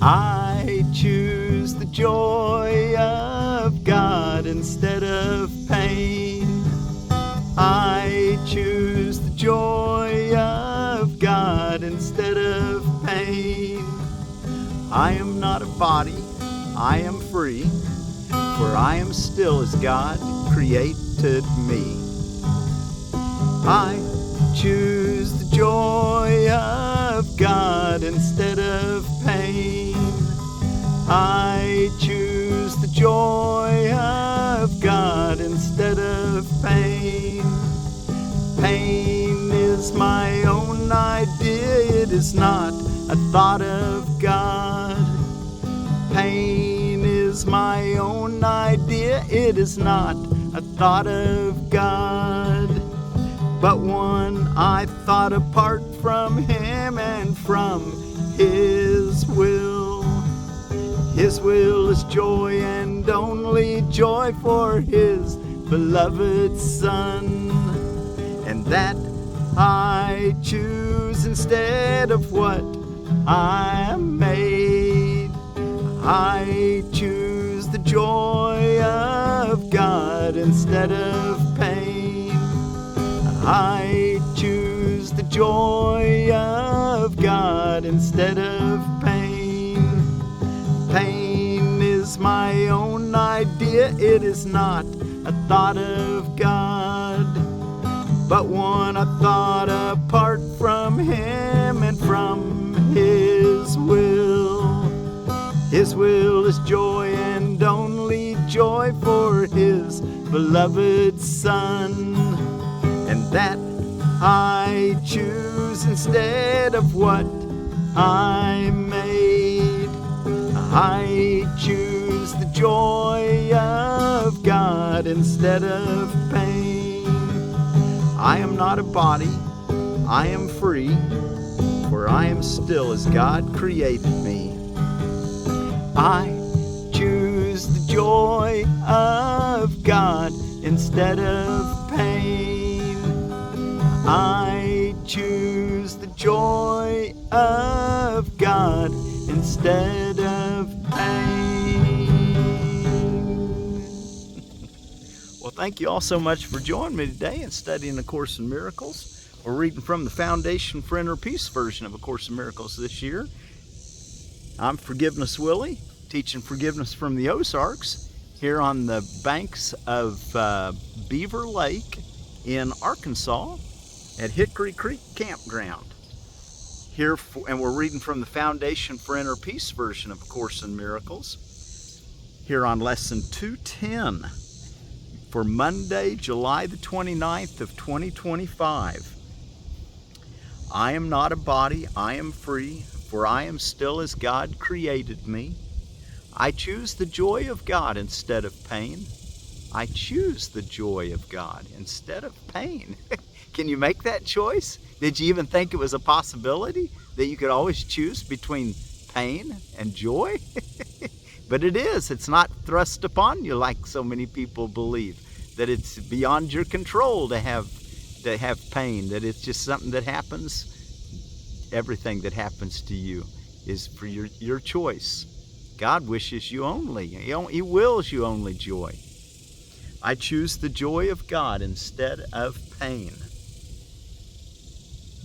I choose the joy of God instead of pain. I choose the joy of God instead of pain. I am not a body, I am free, for I am still as God created me. I choose the joy of God instead of pain. I choose the joy of God instead of pain. Pain is my own idea, it is not a thought of God. Pain is my own idea, it is not a thought of God, but one I thought apart from Him and from His will. His will is joy and only joy for His beloved Son, and that I choose instead of what I made. I choose the joy of God instead of pain. I choose the joy of God instead of pain. Pain is my own idea, it is not a thought of God, but one I thought apart from Him and from His will. His will is joy and only joy for His beloved Son, and that I choose instead of what I made. I choose the joy of God instead of pain. I am not a body, I am free, for I am still as God created me. I choose the joy of God instead of pain. I choose the joy of God instead of pain. Well, thank you all so much for joining me today in studying A Course in Miracles. We're reading from the Foundation for Inner Peace version of A Course in Miracles this year. I'm Forgiveness Willie, teaching forgiveness from the Ozarks here on the banks of Beaver Lake in Arkansas at Hickory Creek Campground. And we're reading from the Foundation for Inner Peace version of A Course in Miracles here on Lesson 210 for Monday, July the 29th of 2025. I am not a body, I am free, for I am still as God created me. I choose the joy of God instead of pain. I choose the joy of God instead of pain. Can you make that choice? Did you even think it was a possibility that you could always choose between pain and joy? But it is. It's not thrust upon you like so many people believe, that it's beyond your control to have pain, that it's just something that happens. Everything that happens to you is for your choice. God wishes you only, He wills you only joy. I choose the joy of God instead of pain.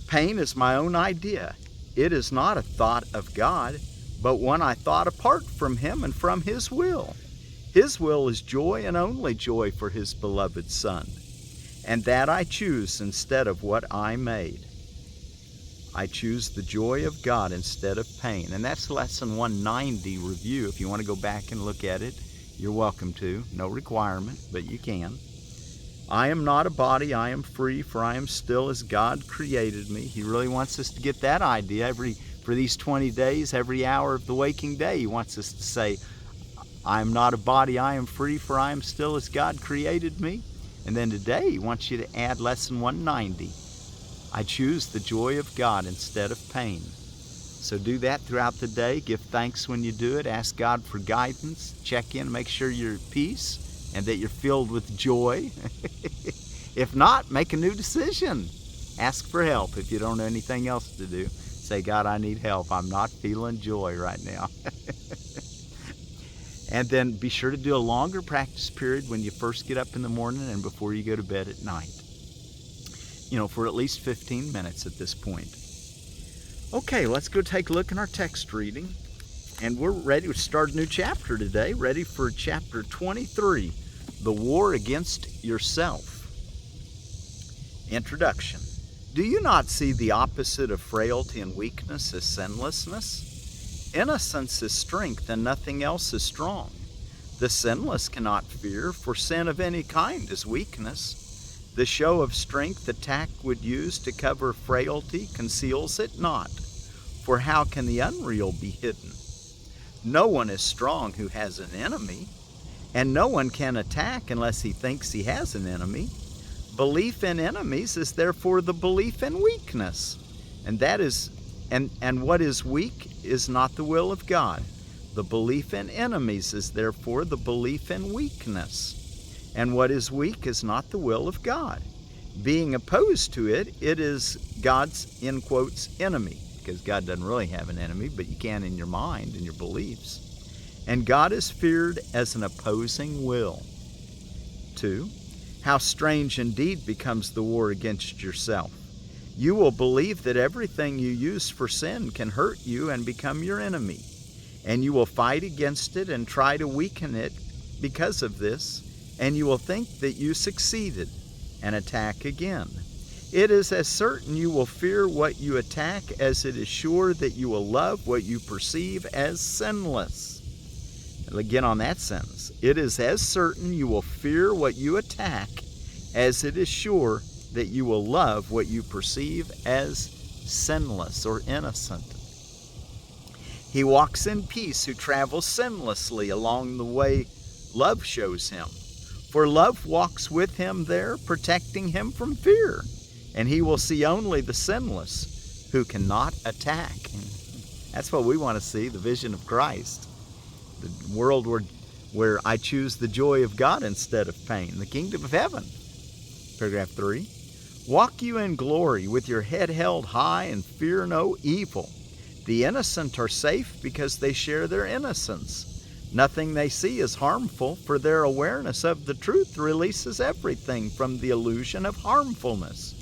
Pain is my own idea. It is not a thought of God, but one I thought apart from Him and from His will. His will is joy and only joy for His beloved Son, and that I choose instead of what I made. I choose the joy of God instead of pain. And that's Lesson 190 review. If you want to go back and look at it, you're welcome to. No requirement, but you can. I am not a body, I am free, for I am still as God created me. He really wants us to get that idea. For these 20 days, every hour of the waking day, He wants us to say, I am not a body, I am free, for I am still as God created me. And then today, He wants you to add Lesson 190. I choose the joy of God instead of pain. So do that throughout the day. Give thanks when you do it. Ask God for guidance. Check in, make sure you're at peace and that you're filled with joy. If not, make a new decision. Ask for help if you don't know anything else to do. Say, God, I need help. I'm not feeling joy right now. And then be sure to do a longer practice period when you first get up in the morning and before you go to bed at night. For at least 15 minutes at this point. Okay, let's go take a look in our text reading. And we're ready to start a new chapter today, ready for chapter 23, The War Against Yourself. Introduction. Do you not see the opposite of frailty and weakness as sinlessness? Innocence is strength, and nothing else is strong. The sinless cannot fear, for sin of any kind is weakness. The show of strength the tact would use to cover frailty conceals it not, for how can the unreal be hidden? No one is strong who has an enemy, and no one can attack unless he thinks he has an enemy. Belief in enemies is therefore the belief in weakness, and what is weak is not the will of God. The belief in enemies is therefore the belief in weakness, and what is weak is not the will of God. Being opposed to it, it is God's, in quotes, enemy, because God doesn't really have an enemy, but you can in your mind and your beliefs. And God is feared as an opposing will. 2. How strange indeed becomes the war against yourself. You will believe that everything you use for sin can hurt you and become your enemy, and you will fight against it and try to weaken it because of this, and you will think that you succeeded and attack again. It is as certain you will fear what you attack as it is sure that you will love what you perceive as sinless. Again on that sentence. It is as certain you will fear what you attack as it is sure that you will love what you perceive as sinless or innocent. He walks in peace who travels sinlessly along the way love shows him. For love walks with him there, protecting him from fear. And he will see only the sinless who cannot attack. That's what we want to see, the vision of Christ. The world where I choose the joy of God instead of pain. The kingdom of heaven. Paragraph 3. Walk you in glory with your head held high and fear no evil. The innocent are safe because they share their innocence. Nothing they see is harmful, for their awareness of the truth releases everything from the illusion of harmfulness.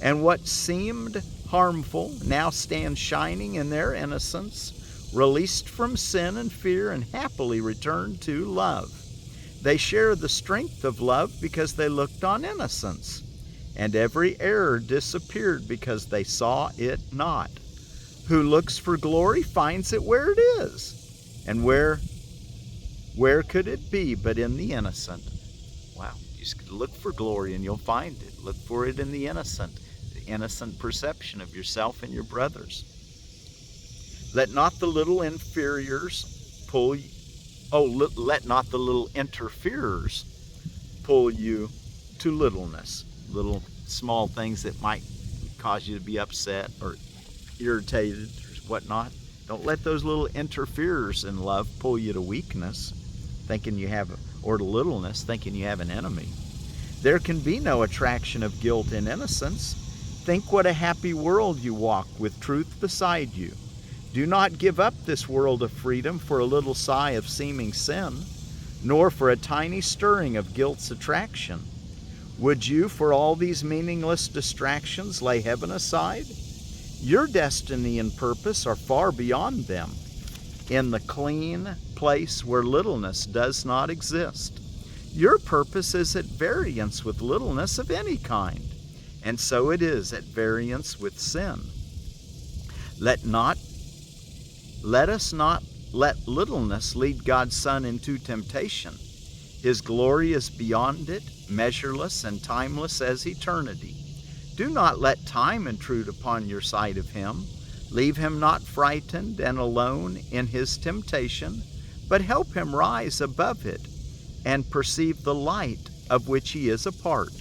And what seemed harmful now stands shining in their innocence, released from sin and fear and happily returned to love. They share the strength of love because they looked on innocence, and every error disappeared because they saw it not. Who looks for glory finds it where it is, and where could it be but in the innocent? Wow, you just look for glory and you'll find it. Look for it in the innocent perception of yourself and your brothers. Let not the little inferiors pull you. Let not the little interferers pull you to littleness. Little small things that might cause you to be upset or irritated or whatnot. Don't let those little interferers in love pull you to weakness, or to littleness, thinking you have an enemy. There can be no attraction of guilt in innocence. Think what a happy world you walk with truth beside you. Do not give up this world of freedom for a little sigh of seeming sin, nor for a tiny stirring of guilt's attraction. Would you, for all these meaningless distractions, lay heaven aside? Your destiny and purpose are far beyond them, in the clean place where littleness does not exist. Your purpose is at variance with littleness of any kind, and so it is at variance with sin. Let us not let littleness lead God's Son into temptation. His glory is beyond it, measureless and timeless as eternity. Do not let time intrude upon your sight of him. Leave him not frightened and alone in his temptation, but help him rise above it and perceive the light of which he is a part.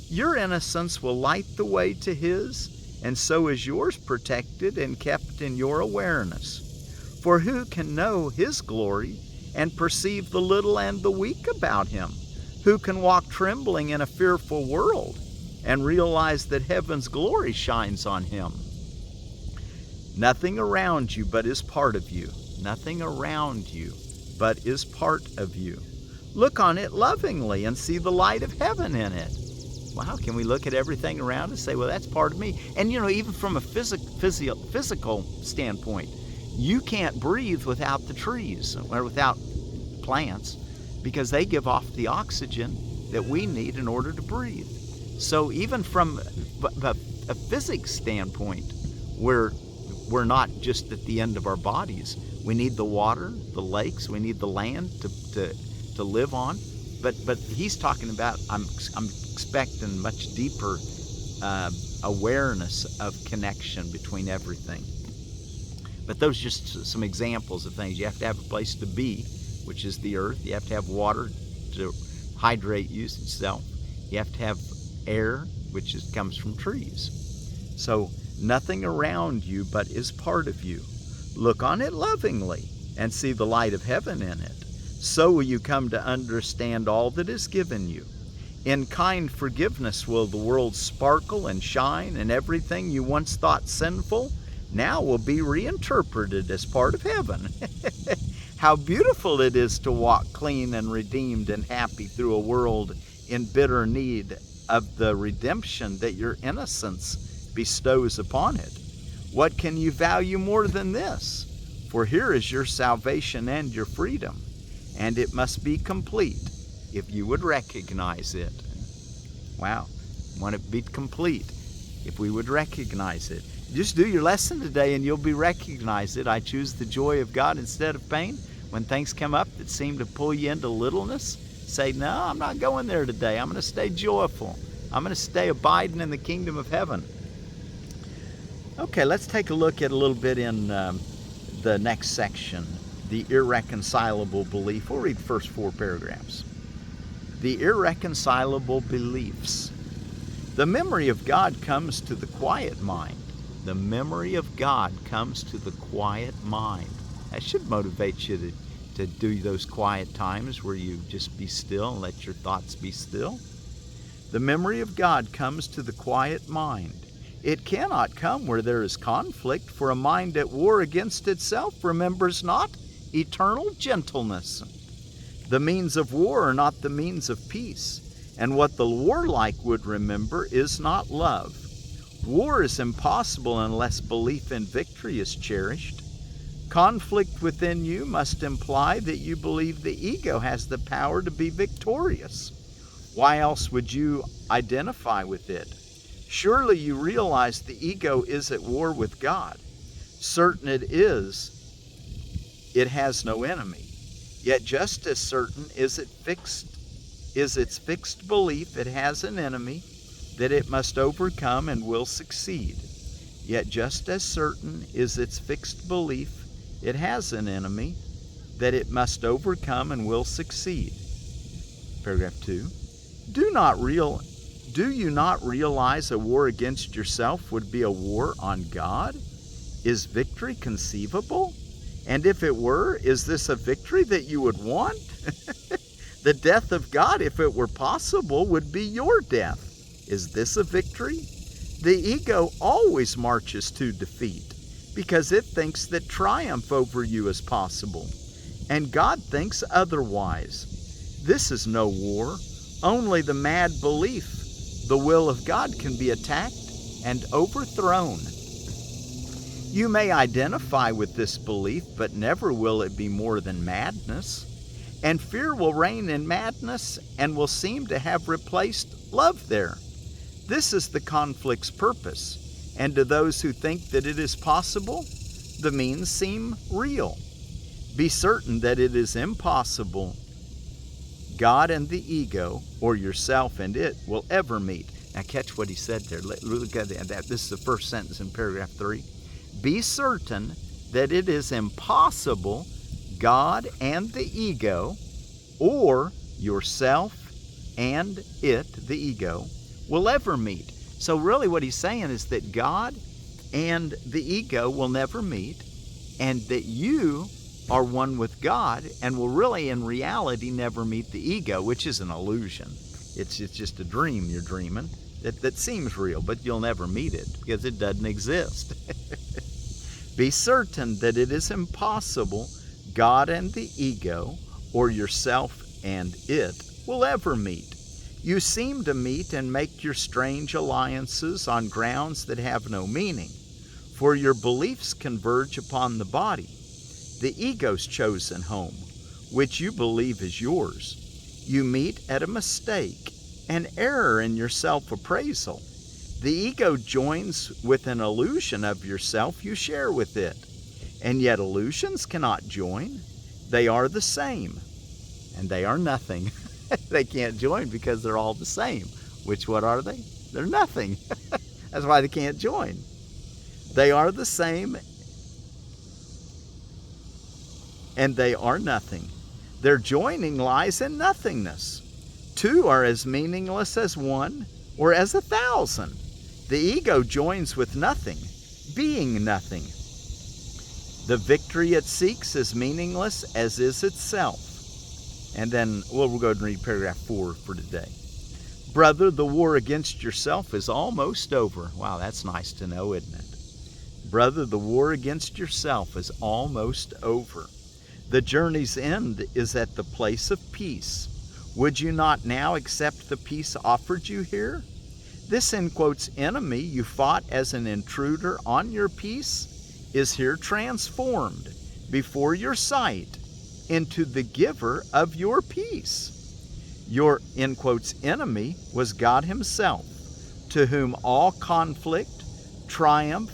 Your innocence will light the way to his, and so is yours protected and kept in your awareness. For who can know his glory and perceive the little and the weak about him? Who can walk trembling in a fearful world and realize that heaven's glory shines on him? Nothing around you but is part of you. Nothing around you but is part of you. Look on it lovingly and see the light of heaven in it. Well, how can we look at everything around and say, well, that's part of me? And even from a physical standpoint, you can't breathe without the trees or without plants, because they give off the oxygen that we need in order to breathe. So even from a physics standpoint, we're not just at the end of our bodies. We need the water, the lakes, we need the land to live on. But he's talking about, I'm expecting much deeper awareness of connection between everything. But those are just some examples of things. You have to have a place to be, which is the earth. You have to have water to hydrate you itself. You have to have air, which comes from trees. So nothing around you but is part of you. Look on it lovingly and see the light of heaven in it. So will you come to understand all that is given you. In kind forgiveness will the world sparkle and shine, and everything you once thought sinful now will be reinterpreted as part of heaven. How beautiful it is to walk clean and redeemed and happy through a world in bitter need of the redemption that your innocence bestows upon it. What can you value more than this? For here is your salvation and your freedom, and it must be complete if you would recognize it. Wow, want it to be complete if we would recognize it. Just do your lesson today and you'll be recognized it. I choose the joy of God instead of pain. When things come up that seem to pull you into littleness, say, no, I'm not going there today. I'm going to stay joyful. I'm going to stay abiding in the kingdom of heaven. Okay, let's take a look at a little bit in the next section, the irreconcilable belief. We'll read the first 4 paragraphs. The irreconcilable beliefs. The memory of God comes to the quiet mind. The memory of God comes to the quiet mind. That should motivate you to do those quiet times where you just be still and let your thoughts be still. The memory of God comes to the quiet mind. It cannot come where there is conflict, for a mind at war against itself remembers not eternal gentleness. The means of war are not the means of peace, and what the warlike would remember is not love. War is impossible unless belief in victory is cherished. Conflict within you must imply that you believe the ego has the power to be victorious. Why else would you identify with it? Surely you realize the ego is at war with God. Certain it is, it has no enemy. Yet just as certain is its fixed belief it has an enemy that it must overcome and will succeed. Yet just as certain is its fixed belief it has an enemy that it must overcome and will succeed. Paragraph 2. Do you not realize a war against yourself would be a war on God? Is victory conceivable? And if it were, is this a victory that you would want? The death of God, if it were possible, would be your death. Is this a victory? The ego always marches to defeat because it thinks that triumph over you is possible, and God thinks otherwise. This is no war, only the mad belief. The will of God can be attacked and overthrown. You may identify with this belief, but never will it be more than madness. And fear will reign in madness and will seem to have replaced love there. This is the conflict's purpose, and to those who think that it is possible, the means seem real. Be certain that it is impossible. God and the ego, or yourself and it, will ever meet. Now catch what he said there. Look at that. This is the first sentence in paragraph 3. Be certain that it is impossible God and the ego, or yourself and it, the ego, will ever meet. So really what he's saying is that God and the ego will never meet, and that you are one with God and will really in reality never meet the ego, which is an illusion. It's just a dream you're dreaming that seems real, but you'll never meet it because it doesn't exist. Be certain that it is impossible God and the ego, or yourself and it, will ever meet. You seem to meet and make your strange alliances on grounds that have no meaning, for your beliefs converge upon the body, the ego's chosen home, which you believe is yours. You meet at a mistake, an error in your self-appraisal. The ego joins with an illusion of yourself you share with it, and yet illusions cannot join. They are the same, and they are nothing. They can't join because they're all the same. Which, what are they? They're nothing. That's why they can't join. They are the same, and they are nothing. Their joining lies in nothingness. Two are as meaningless as one, or as 1,000. The ego joins with nothing, being nothing. The victory it seeks is meaningless as is itself. And then we'll go ahead and read paragraph 4 for today. Brother, the war against yourself is almost over. Wow, that's nice to know, isn't it? Brother, the war against yourself is almost over. The journey's end is at the place of peace. Would you not now accept the peace offered you here? This, in quotes, enemy you fought as an intruder on your peace is here transformed before your sight into the giver of your peace. Your, in quotes, enemy was God himself, to whom all conflict, triumph,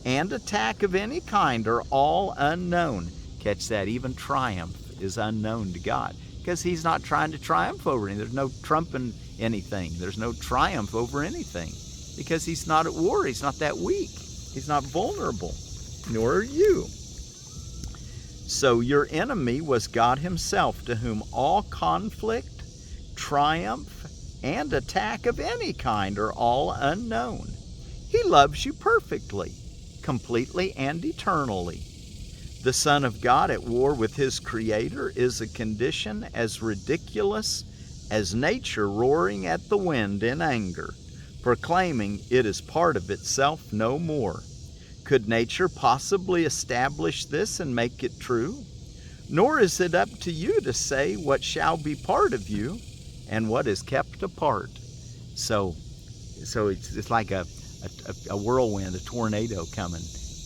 and attack of any kind are all unknown. Catch that, even triumph is unknown to God, because he's not trying to triumph over anything. There's no trumping anything. There's no triumph over anything, because he's not at war. He's not that weak. He's not vulnerable, nor are you. So your enemy was God himself, to whom all conflict, triumph, and attack of any kind are all unknown. He loves you perfectly, completely, and eternally. The Son of God at war with his Creator is a condition as ridiculous as nature roaring at the wind in anger, proclaiming it is part of itself no more. Could nature possibly establish this and make it true? Nor is it up to you to say what shall be part of you and what is kept apart. So it's like a whirlwind, a tornado coming,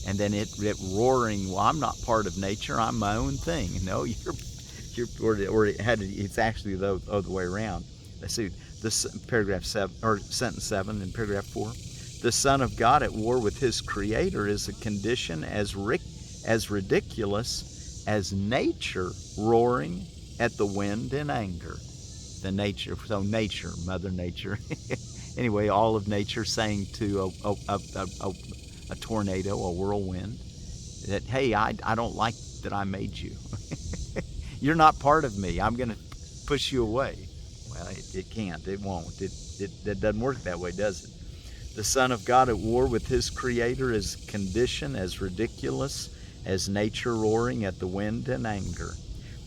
and then it roaring. Well, I'm not part of nature. I'm my own thing. No, it's actually the other way around. Let's see this paragraph 7 or sentence 7 in paragraph 4. The Son of God at war with his Creator is a condition as ridiculous as nature roaring at the wind in anger. The nature, so nature, Mother Nature. Anyway, all of nature saying to a tornado, a whirlwind, that, hey, I don't like that I made you. You're not part of me. I'm going to push you away. Well, it can't. It won't. It doesn't work that way, does it? The Son of God at war with his Creator is a condition as ridiculous as nature roaring at the wind in anger,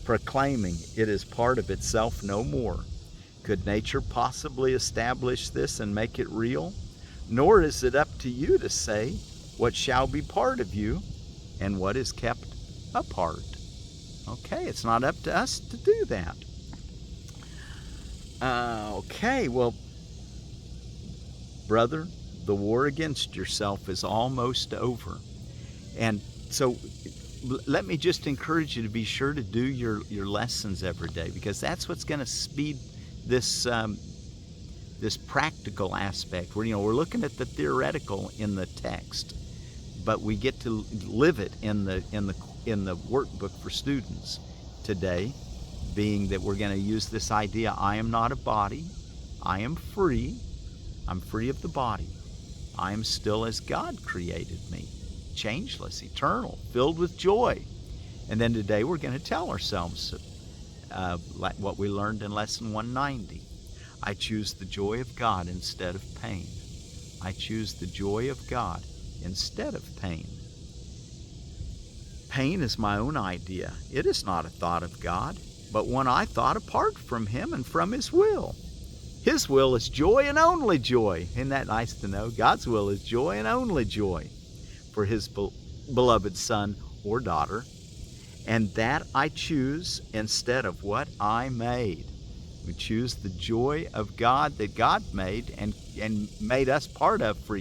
proclaiming it is part of itself no more. Could nature possibly establish this and make it real? Nor is it up to you to say what shall be part of you and what is kept apart. Okay, it's not up to us to do that. Okay, well, brother, the war against yourself is almost over. And so let me just encourage you to be sure to do your lessons every day, because that's what's going to speed this this practical aspect. We're looking at the theoretical in the text, but we get to live it in the workbook for students today, being that we're going to use this idea: I am not a body, I am free. I'm free of the body. I am still as God created me, changeless, eternal, filled with joy. And then today we're going to tell ourselves like what we learned in lesson 190. I choose the joy of God instead of pain. I choose the joy of God instead of pain. Pain is my own idea. It is not a thought of God, but one I thought apart from him and from his will. His will is joy and only joy. Isn't that nice to know? God's will is joy and only joy. For his beloved son or daughter, and that I choose instead of what I made. We choose the joy of God that God made and made us part of for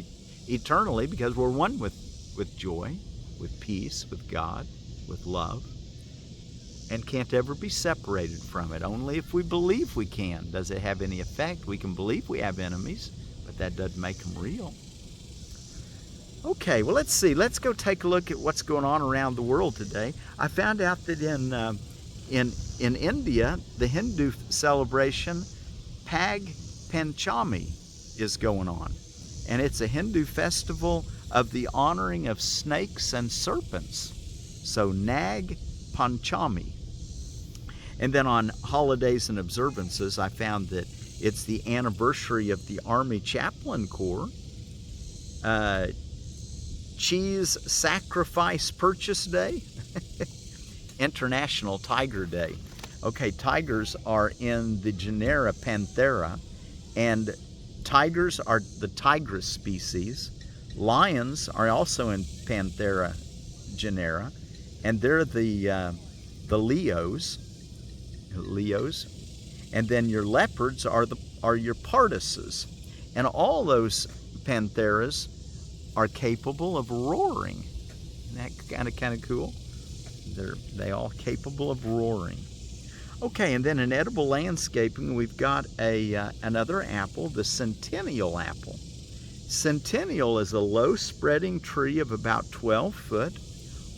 eternally, because we're one with joy, with peace, with God, with love, and can't ever be separated from it. Only if we believe we can does it have any effect. We can believe we have enemies, but that doesn't make them real. Okay, well, let's see. Let's go take a look at what's going on around the world today. I found out that in India, the Hindu celebration Pag Panchami is going on. And it's a Hindu festival of the honoring of snakes and serpents. So Nag Panchami. And then on holidays and observances, I found that it's the anniversary of the Army Chaplain Corps, Cheese Sacrifice Purchase Day, International Tiger Day. Okay, tigers are in the genera Panthera, and tigers are the tigress species. Lions are also in Panthera genera, and they're the Leos. And then your leopards are your Parduses, and all those Pantheras are capable of roaring. Isn't that kind of cool? They all capable of roaring. Okay, and then in edible landscaping, we've got another apple, the Centennial apple. Centennial is a low-spreading tree of about 12 foot,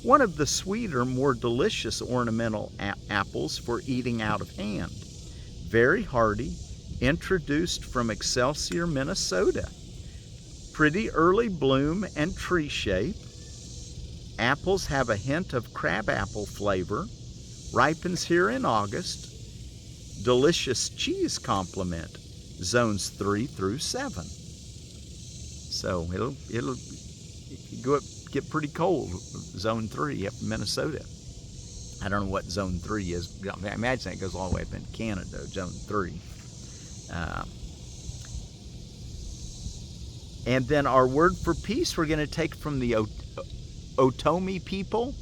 one of the sweeter, more delicious ornamental apples for eating out of hand. Very hardy, introduced from Excelsior, Minnesota. Pretty early bloom and tree shape. Apples have a hint of crabapple flavor. Ripens here in August. Delicious cheese complement. Zones 3 through 7. So it'll go up, get pretty cold. Zone 3 up in Minnesota. I don't know what Zone 3 is. I imagine it goes all the way up in Canada, Zone 3. And then our word for peace we're going to take from the Otomi people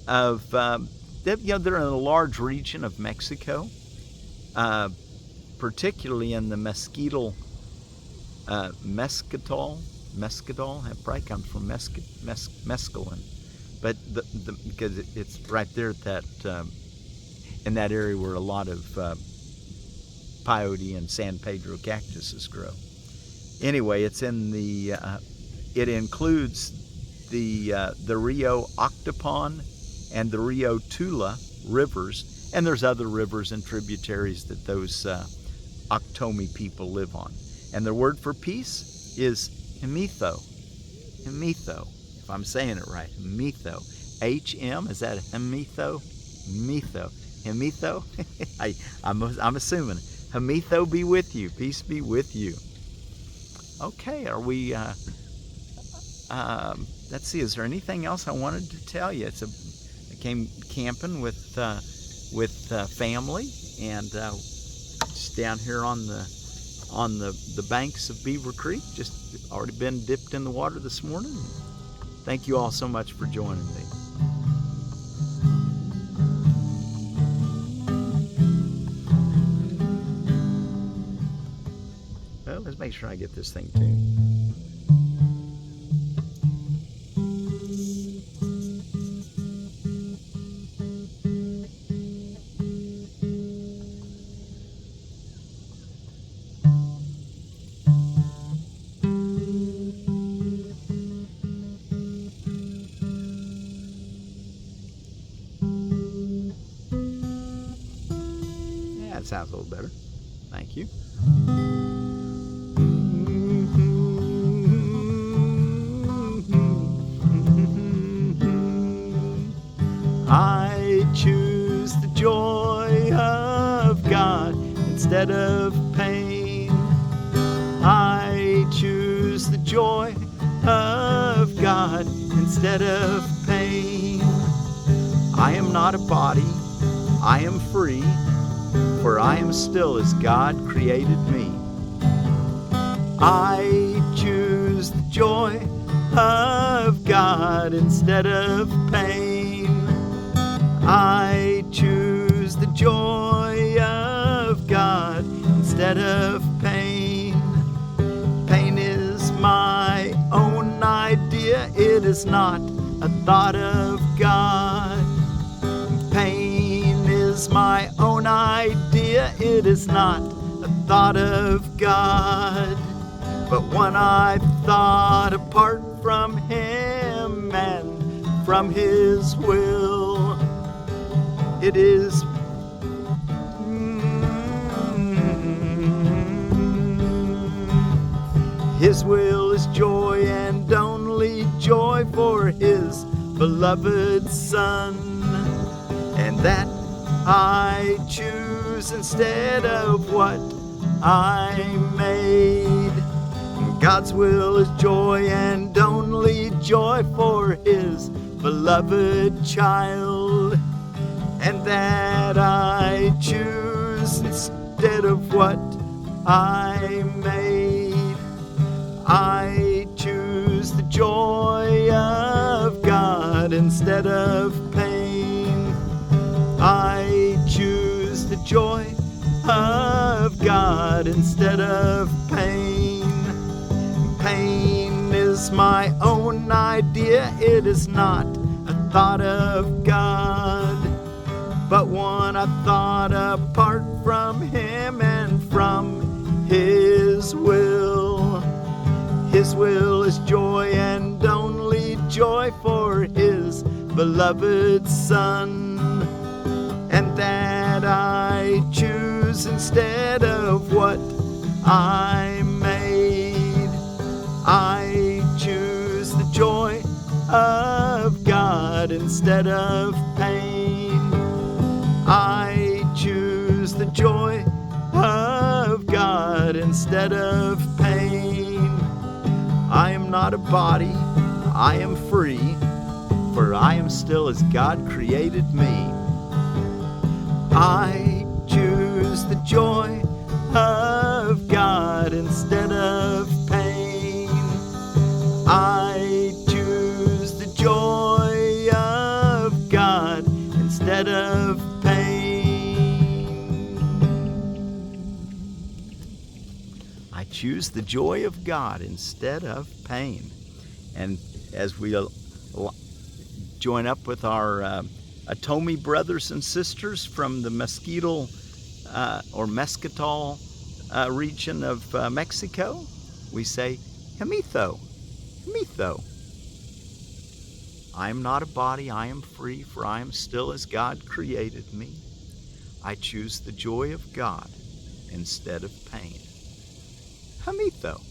of, they're in a large region of Mexico, particularly in the mesquite, mesquite, it probably comes from mescaline, but because it's right there at that, in that area where a lot of peyote and San Pedro cactuses grow. Anyway, it's in the, it includes the Rio Octopon and the Rio Tula rivers, and there's other rivers and tributaries that those Otomi people live on. And the word for peace is Hmetho. Hmetho, if I'm saying it right. Hmetho. H-M, is that Hmetho? Hmetho. Hmetho? I'm assuming. Hmetho be with you. Peace be with you. Okay, are we, let's see, is there anything else I wanted to tell you? I came camping with family, and just down here on the banks of Beaver Creek, just already been dipped in the water this morning. Thank you all so much for joining me. Well, let's make sure I get this thing tuned. Yeah, it sounds a little better. Thank you. I choose the joy of God instead of pain. I choose the joy of God instead of pain. I am not a body, I am free, for I am still as God created me. I choose the joy of God instead of pain. I choose the joy of God instead of pain. Pain is my own idea, it is not a thought of God. Pain is my own idea, it is not a thought of God. But when I thought apart from Him and from His will, it is His will is joy and only joy for His beloved Son, and that I choose instead of what I made. God's will is joy and only joy for His beloved child, and that I choose instead of what I made. I choose the joy of God instead of pain. I choose the joy of God instead of pain. Pain is my own idea, it is not a thought of God. But when I thought apart from Him and from His will is joy and only joy for His beloved Son, and that I choose instead of what I made. I choose the joy of God instead of pain. I choose the joy of God instead of pain. I am not a body, I am free, for I am still as God created me. I choose the joy of God instead of pain. I choose the joy of God instead of pain. I choose the joy of God instead of pain. And as we join up with our Atomi brothers and sisters from the Mesquital or Mesquital region of Mexico, we say, Hmetho, Hmetho. I am not a body, I am free, for I am still as God created me. I choose the joy of God instead of pain. Hmetho.